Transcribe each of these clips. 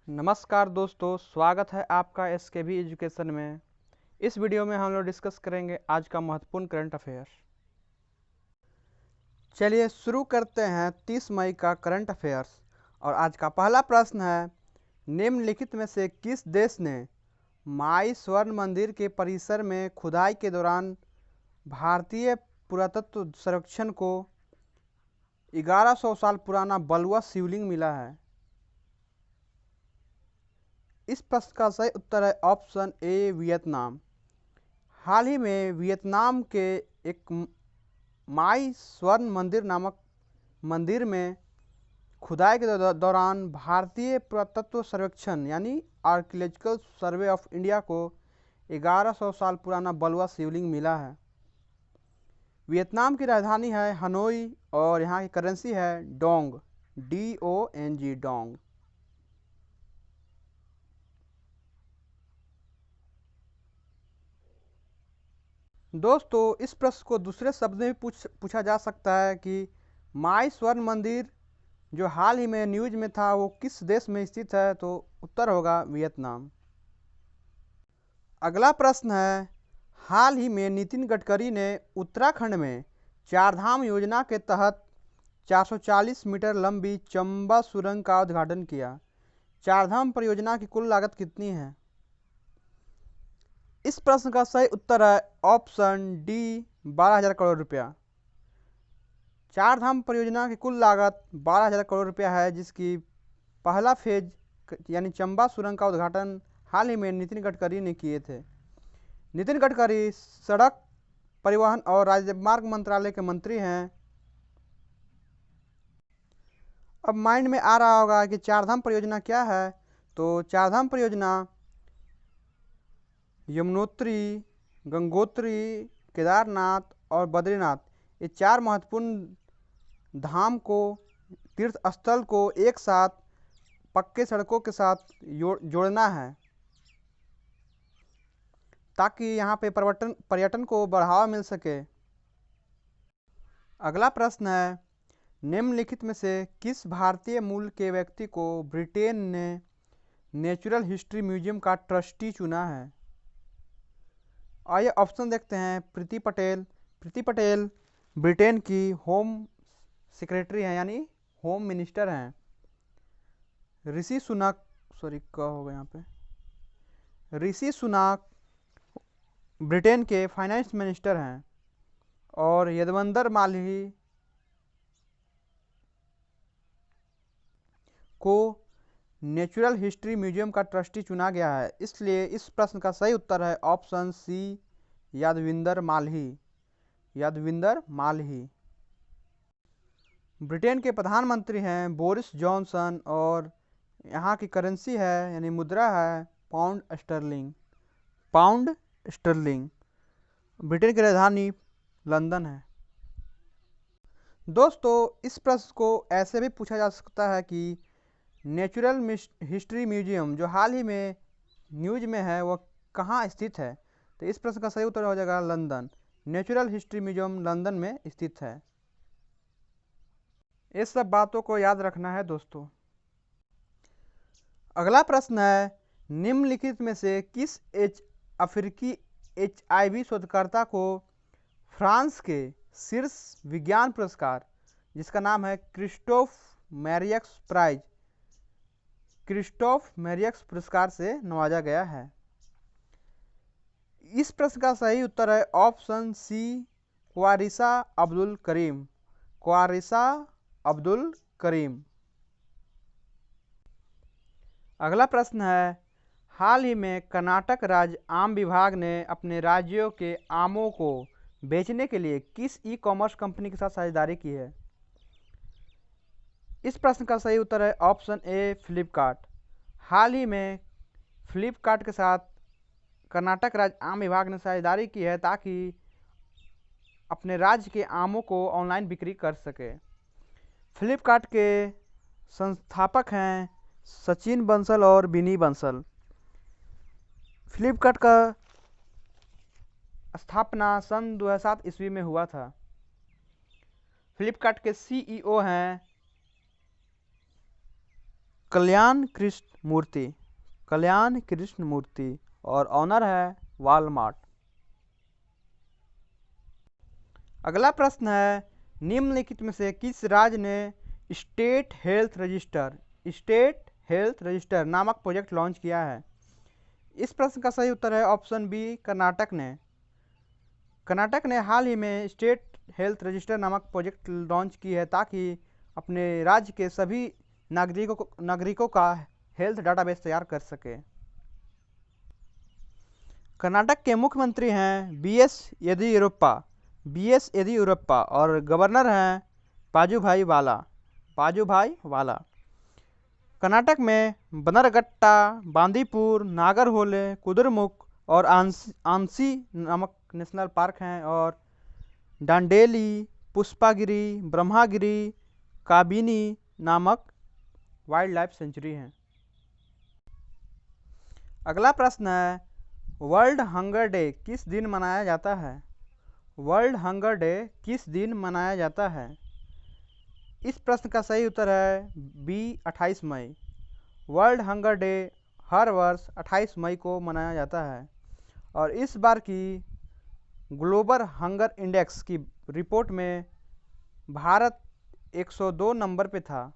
नमस्कार दोस्तों, स्वागत है आपका एसकेबी एजुकेशन में। इस वीडियो में हम लोग डिस्कस करेंगे आज का महत्वपूर्ण करंट अफेयर। चलिए शुरू करते हैं 30 मई का करंट अफेयर्स। और आज का पहला प्रश्न है, निम्नलिखित में से किस देश ने माई स्वर्ण मंदिर के परिसर में खुदाई के दौरान भारतीय पुरातत्व सर्वेक्षण को 1100 साल पुराना बलुआ शिवलिंग मिला है? इस प्रश्न का सही उत्तर है ऑप्शन ए, वियतनाम। हाल ही में वियतनाम के एक माई स्वर्ण मंदिर नामक मंदिर में खुदाई के दौरान भारतीय पुरातत्व सर्वेक्षण यानी आर्कियोलॉजिकल सर्वे ऑफ इंडिया को 1100 साल पुराना बलुआ शिवलिंग मिला है। वियतनाम की राजधानी है हनोई और यहाँ की करेंसी है डोंग, DONG, डोंग। दोस्तों, इस प्रश्न को दूसरे शब्द में भी पूछा जा सकता है कि माई स्वर्ण मंदिर जो हाल ही में न्यूज में था वो किस देश में स्थित है? तो उत्तर होगा वियतनाम। अगला प्रश्न है, हाल ही में नितिन गडकरी ने उत्तराखंड में चारधाम योजना के तहत 440 मीटर लंबी चंबा सुरंग का उद्घाटन किया। चारधाम परियोजना की कुल लागत कितनी है? इस प्रश्न का सही उत्तर है ऑप्शन डी, 12,000 करोड़ रुपया। चारधाम परियोजना की कुल लागत 12,000 करोड़ रुपया है, जिसकी पहला फेज यानी चंबा सुरंग का उद्घाटन हाल ही में नितिन गडकरी ने किए थे। नितिन गडकरी सड़क परिवहन और राजमार्ग मंत्रालय के मंत्री हैं। अब माइंड में आ रहा होगा कि चारधाम परियोजना क्या है? तो चारधाम परियोजना यमुनोत्री, गंगोत्री, केदारनाथ और बद्रीनाथ, ये चार महत्वपूर्ण धाम को, तीर्थ स्थल को एक साथ पक्के सड़कों के साथ जोड़ना है ताकि यहाँ पे पर्यटन को बढ़ावा मिल सके। अगला प्रश्न है, निम्नलिखित में से किस भारतीय मूल के व्यक्ति को ब्रिटेन ने नेचुरल हिस्ट्री म्यूजियम का ट्रस्टी चुना है? आइए ऑप्शन देखते हैं। प्रीति पटेल। प्रीति पटेल ब्रिटेन की होम सेक्रेटरी हैं यानी होम मिनिस्टर हैं। ऋषि सुनक, सॉरी क्या हो गया यहाँ पे, ऋषि सुनक ब्रिटेन के फाइनेंस मिनिस्टर हैं। और यदवंदर माल्ही को नेचुरल हिस्ट्री म्यूजियम का ट्रस्टी चुना गया है, इसलिए इस प्रश्न का सही उत्तर है option C, Yadvinder Malhi. Yadvinder Malhi Britain के प्रधानमंत्री हैं बोरिस जॉनसन और यहाँ की करेंसी है यानी मुद्रा है pound sterling. Pound sterling. Britain की राजधानी लंदन है। दोस्तों, इस प्रश्न को ऐसे भी पूछा जा सकता है कि नेचुरल हिस्ट्री म्यूजियम जो हाल ही में न्यूज में है वह कहाँ स्थित है? तो इस प्रश्न का सही उत्तर हो जाएगा London. Natural history museum London में स्थित है। इस सब बातों को याद रखना है दोस्तों। अगला प्रश्न है, निम्नलिखित में से किस अफ्रीकी HIV शोधकर्ता को फ्रांस के शीर्ष विज्ञान पुरस्कार जिसका नाम है क्रिस्टोफ मैरियक्स प्राइज, क्रिस्टोफ मैरियक्स पुरस्कार से नवाजा गया है? इस प्रश्न का सही उत्तर है ऑप्शन सी, क्वारिसा अब्दुल करीम। क्वारिसा अब्दुल करीम। अगला प्रश्न है, हाल ही में कर्नाटक राज्य आम विभाग ने अपने राज्यों के आमों को बेचने के लिए किस ई-कॉमर्स कंपनी के साथ साझेदारी की है? इस प्रश्न का सही उत्तर है ऑप्शन ए, फ्लिपकार्ट। हाल ही में फ्लिपकार्ट के साथ कर्नाटक राज्य आम विभाग ने साझेदारी की है ताकि अपने राज्य के आमों को ऑनलाइन बिक्री कर सके। फ्लिपकार्ट के संस्थापक हैं सचिन बंसल और बिनी बंसल। फ्लिपकार्ट का स्थापना सन 2007 ईस्वी में हुआ था। फ्लिपकार्ट के CEO हैं कल्याण कृष्ण मूर्ति? कल्याण कृष्ण मूर्ति। और ऑनर है वॉलमार्ट। अगला प्रश्न है, निम्नलिखित में से किस राज्य ने स्टेट हेल्थ रजिस्टर नामक प्रोजेक्ट लॉन्च किया है? इस प्रश्न का सही उत्तर है ऑप्शन बी, कर्नाटक ने। कर्नाटक ने हाल ही में स्टेट हेल्थ रजिस्टर नामक प्रोजेक्ट लॉन्च की है ताकि अपने राज्य के सभी नागरिकों का हेल्थ डाटाबेस तैयार कर सके। कर्नाटक के मुख्यमंत्री हैं बी एस येदियुरप्पा और गवर्नर हैं वाजुभाई वाला। कर्नाटक में बन्नरघट्टा, बांदीपुर, नागरहोले, कुद्रेमुख और आंसी नामक नेशनल पार्क हैं और डांडेली, पुष्पागिरी, ब्रह्मागिरी, काबिनी नामक वाइल्ड लाइफ सेंचुरी हैं। अगला प्रश्न है, वर्ल्ड हंगर डे किस दिन मनाया जाता है? वर्ल्ड हंगर डे किस दिन मनाया जाता है? इस प्रश्न का सही उत्तर है बी, 28 मई। वर्ल्ड हंगर डे हर वर्ष 28 मई को मनाया जाता है और इस बार की ग्लोबल हंगर इंडेक्स की रिपोर्ट में भारत 102 नंबर पे था।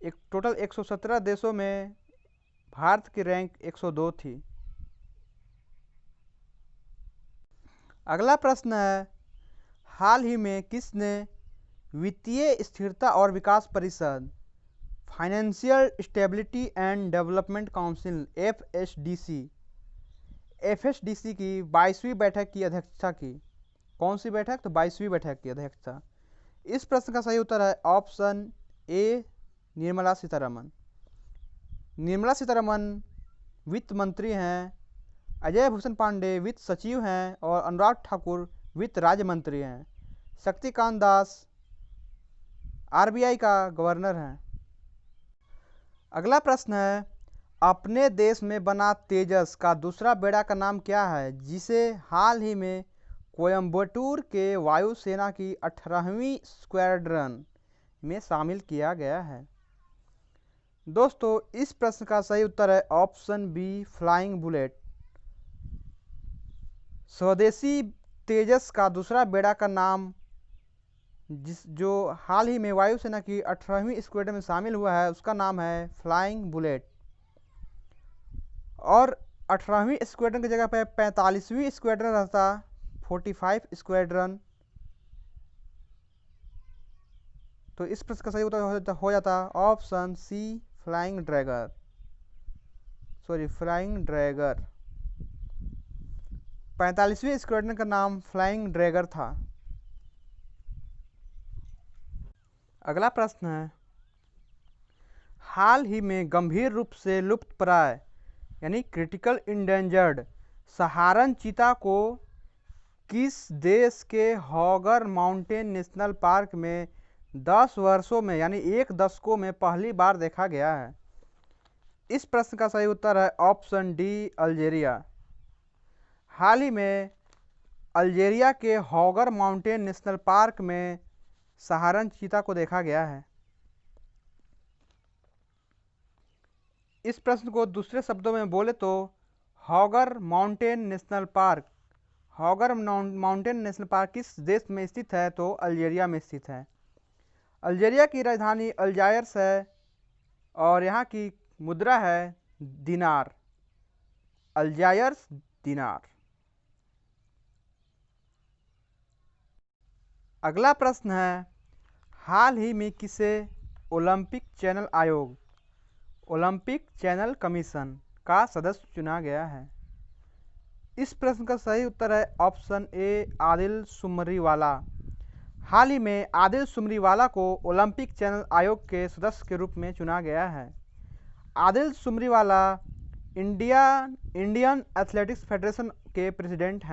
एक टोटल 117 देशों में भारत की रैंक 102 थी। अगला प्रश्न है, हाल ही में किसने वित्तीय स्थिरता और विकास परिषद financial stability and development council FSDC की 22वीं बैठक की अध्यक्षता की? कौन सी बैठक? तो 22वीं बैठक की अध्यक्षता। इस प्रश्न का सही उत्तर है ऑप्शन ए, निर्मला सीतारमन। निर्मला सीतारमन वित्त मंत्री हैं, अजय भूषण पांडे वित्त सचिव हैं और अनुराग ठाकुर वित्त राज्य मंत्री हैं। शक्तिकांत दास आरबीआई का गवर्नर हैं। अगला प्रश्न है, अपने देश में बना तेजस का दूसरा बेड़ा का नाम क्या है जिसे हाल ही में कोयम्बटूर के वायुसेना की 18वीं स्क्वाड्रन में शामिल किया गया है? दोस्तों, इस प्रश्न का सही उत्तर है ऑप्शन बी, फ्लाइंग बुलेट। स्वदेशी तेजस का दूसरा बेड़ा का नाम जो हाल ही में वायुसेना की 18वीं स्क्वाड्रन में शामिल हुआ है उसका नाम है फ्लाइंग बुलेट। और 18वीं स्क्वाड्रन की जगह पे 45वीं स्क्वाड्रन रहता, 45 स्क्वाड्रन। तो इस प्रश्न का सही उत्तर हो जाता ऑप्शन सी, फ्लाइंग ड्रैगर। 45वीं स्क्वाड्रन का नाम फ्लाइंग ड्रैगर था। अगला प्रश्न है, हाल ही में गंभीर रूप से लुप्तप्राय यानी क्रिटिकल इंडेंजर्ड सहारन चीता को किस देश के हॉगर माउंटेन नेशनल पार्क में 10 वर्षों में यानी 1 दशकों में पहली बार देखा गया है? इस प्रश्न का सही उत्तर है ऑप्शन डी, अल्जेरिया। हाल ही में अल्जेरिया के हॉगर माउंटेन नेशनल पार्क में सहारन चीता को देखा गया है। इस प्रश्न को दूसरे शब्दों में बोले तो हॉगर माउंटेन नेशनल पार्क किस देश में स्थित है? तो अल्जेरिया में स्थित है। अल्जेरिया की राजधानी अल्जायर्स है और यहाँ की मुद्रा है दिनार, अल्जायर्स दिनार। अगला प्रश्न है, हाल ही में किसे ओलंपिक चैनल कमीशन का सदस्य चुना गया है? इस प्रश्न का सही उत्तर है ऑप्शन ए, आदिल सुमरीवाला। हाल ही में आदिल सुमरीवाला को ओलंपिक चैनल आयोग के सदस्य के रूप में चुना गया है। Adil Sumariwala Indian athletics federation के प्रेसिडेंट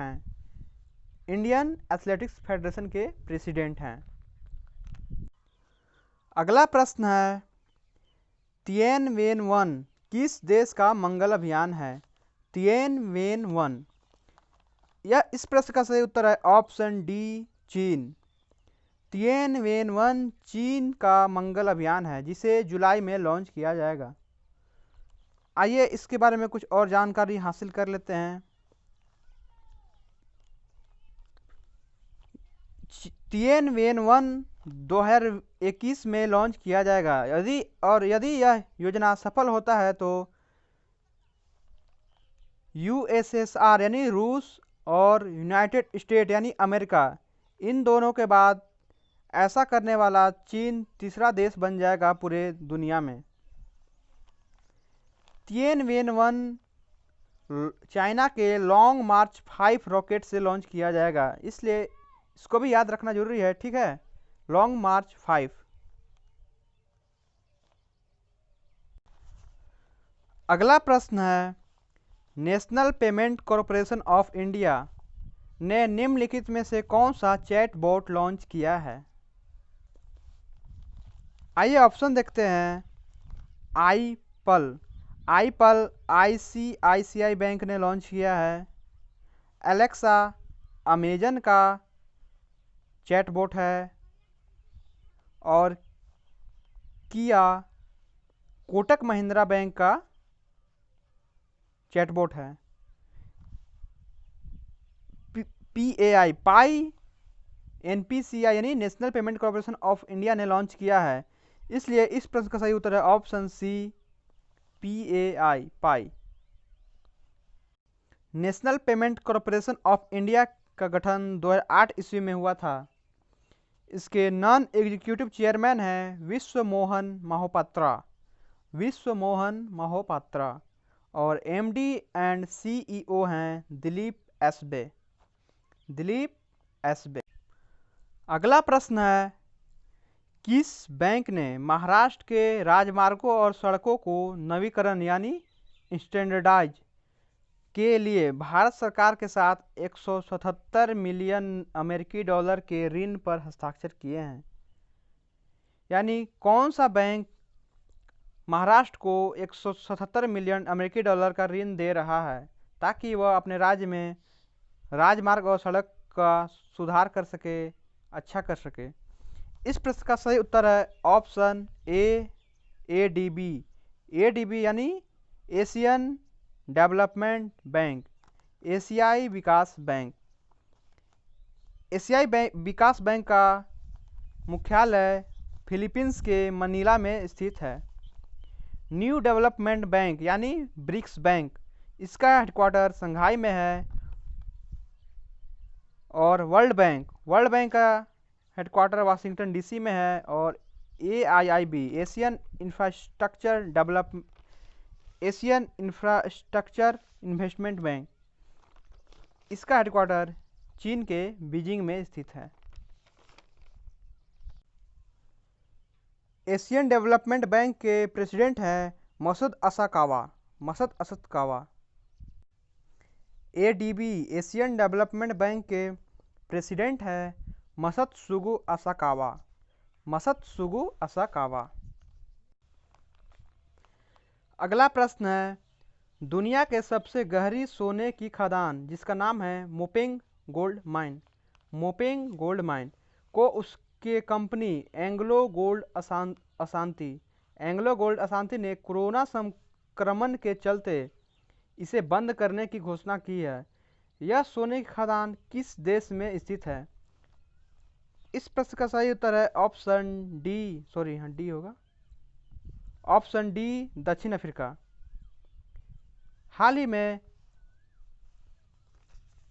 हैं। अगला प्रश्न है, तिएनवेन-1 किस देश का मंगल अभियान है? तिएनवेन-1, यह इस प्रश्न का सही उत्तर है ऑप्शन डी, चीन। तिएनवेन-1 चीन का मंगल अभियान है जिसे जुलाई में लॉन्च किया जाएगा। आइए इसके बारे में कुछ और जानकारी हासिल कर लेते हैं। तिएनवेन-1 2021 में लॉन्च किया जाएगा। यदि यह योजना सफल होता है तो यूएसएसआर यानी रूस और यूनाइटेड स्टेट यानी अमेरिका, इन दोनों के बाद ऐसा करने वाला चीन तीसरा देश बन जाएगा पूरे दुनिया में। तिएनवेन-1 चाइना के लॉन्ग मार्च 5 रॉकेट से लॉन्च किया जाएगा, इसलिए इसको भी याद रखना जरूरी है, ठीक है। लॉन्ग मार्च 5। अगला प्रश्न है, national payment corporation of India ने निम्नलिखित में से कौन सा चैटबॉट लॉन्च किया है? आइए ऑप्शन देखते हैं। आईपल आईसीआईसीआई बैंक ने लॉन्च किया है। एलेक्सा अमेजन का चैटबॉट है। और किया कोटक महिंद्रा बैंक का चैटबॉट है। पाई एनपीसीआई यानी national payment corporation of India ने लॉन्च किया है, इसलिए इस प्रश्न का सही उत्तर है option C, Pi. National payment corporation of India का गठन 2008 ईस्वी में हुआ था। इसके नॉन एग्जीक्यूटिव चेयरमैन हैं विश्व मोहन महापात्रा और एमडी एंड सीईओ हैं दिलीप एसबे। अगला प्रश्न है, किस बैंक ने महाराष्ट्र के राजमार्गों और सड़कों को नवीकरण यानी स्टैंडर्डाइज के लिए भारत सरकार के साथ 177 मिलियन अमेरिकी डॉलर के ऋण पर हस्ताक्षर किए हैं? यानी कौन सा बैंक महाराष्ट्र को 177 मिलियन अमेरिकी डॉलर का ऋण दे रहा है ताकि वह अपने राज्य में राजमार्ग और सड़क का सुधार कर सके, अच्छा कर सके? इस प्रश्न का सही उत्तर है ऑप्शन ए, एडीबी यानी एशियन डेवलपमेंट बैंक, एशियाई विकास बैंक। एशियाई विकास बैंक का मुख्यालय फिलीपींस के मनीला में स्थित है। न्यू डेवलपमेंट बैंक यानी ब्रिक्स बैंक, इसका हेडक्वार्टर शंघाई में है। और वर्ल्ड बैंक का हेडक्वार्टर वाशिंगटन डीसी में है। और AIIB Asian infrastructure investment bank, इसका हेडक्वार्टर चीन के बीजिंग में स्थित है। एशियन डेवलपमेंट बैंक के प्रेसिडेंट हैं Masatsugu Asakawa. ADB Asian development bank के प्रेसिडेंट हैं मसत्सुगु असाकावा। अगला प्रश्न है, दुनिया के सबसे गहरी सोने की खदान जिसका नाम है मोपेंग गोल्ड माइन को उसके कंपनी एंग्लो गोल्ड असांती ने कोरोना संक्रमण के चलते इसे बंद करने की घोषणा की है। यह सोने की खदान किस देश में स्थित है? इस प्रश्न का सही उत्तर है ऑप्शन डी, दक्षिण अफ्रीका। हाल ही में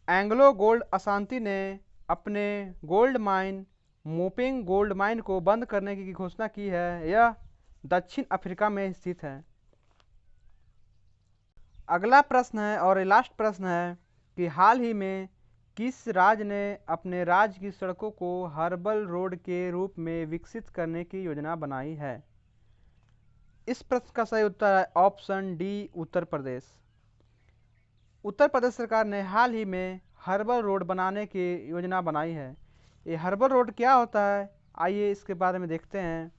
एंग्लो गोल्ड असांती ने अपने गोल्ड माइन मोपेंग गोल्ड माइन को बंद करने की घोषणा की है। यह दक्षिण अफ्रीका में स्थित है। अगला प्रश्न है और लास्ट प्रश्न है कि हाल ही में किस राज्य ने अपने राज्य की सड़कों को हर्बल रोड के रूप में विकसित करने की योजना बनाई है? इस प्रश्न का सही उत्तर है ऑप्शन डी, उत्तर प्रदेश सरकार ने हाल ही में हर्बल रोड बनाने की योजना बनाई है। ये हर्बल रोड क्या होता है, आइए इसके बारे में देखते हैं।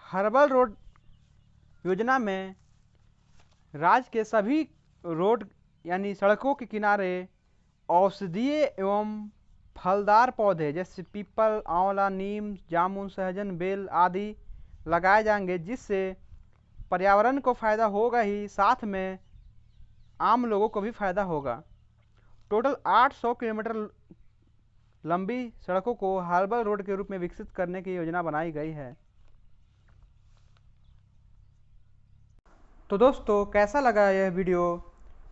हर्बल रोड योजना में राज्य के सभी रोड यानी सड़कों के किनारे औषधीय एवं फलदार पौधे जैसे पीपल, आंवला, नीम, जामुन, सहजन, बेल आदि लगाए जाएंगे, जिससे पर्यावरण को फ़ायदा होगा ही, साथ में आम लोगों को भी फ़ायदा होगा। टोटल 800 किलोमीटर लंबी सड़कों को हार्बर रोड के रूप में विकसित करने की योजना बनाई गई है। तो दोस्तों, कैसा लगा यह वीडियो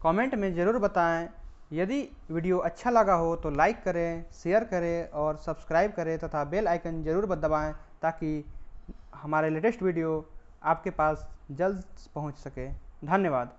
कमेंट में ज़रूर बताएं। यदि वीडियो अच्छा लगा हो तो लाइक करें, शेयर करें और सब्सक्राइब करें तथा बेल आइकन ज़रूर दबाएं ताकि हमारे लेटेस्ट वीडियो आपके पास जल्द पहुंच सके। धन्यवाद।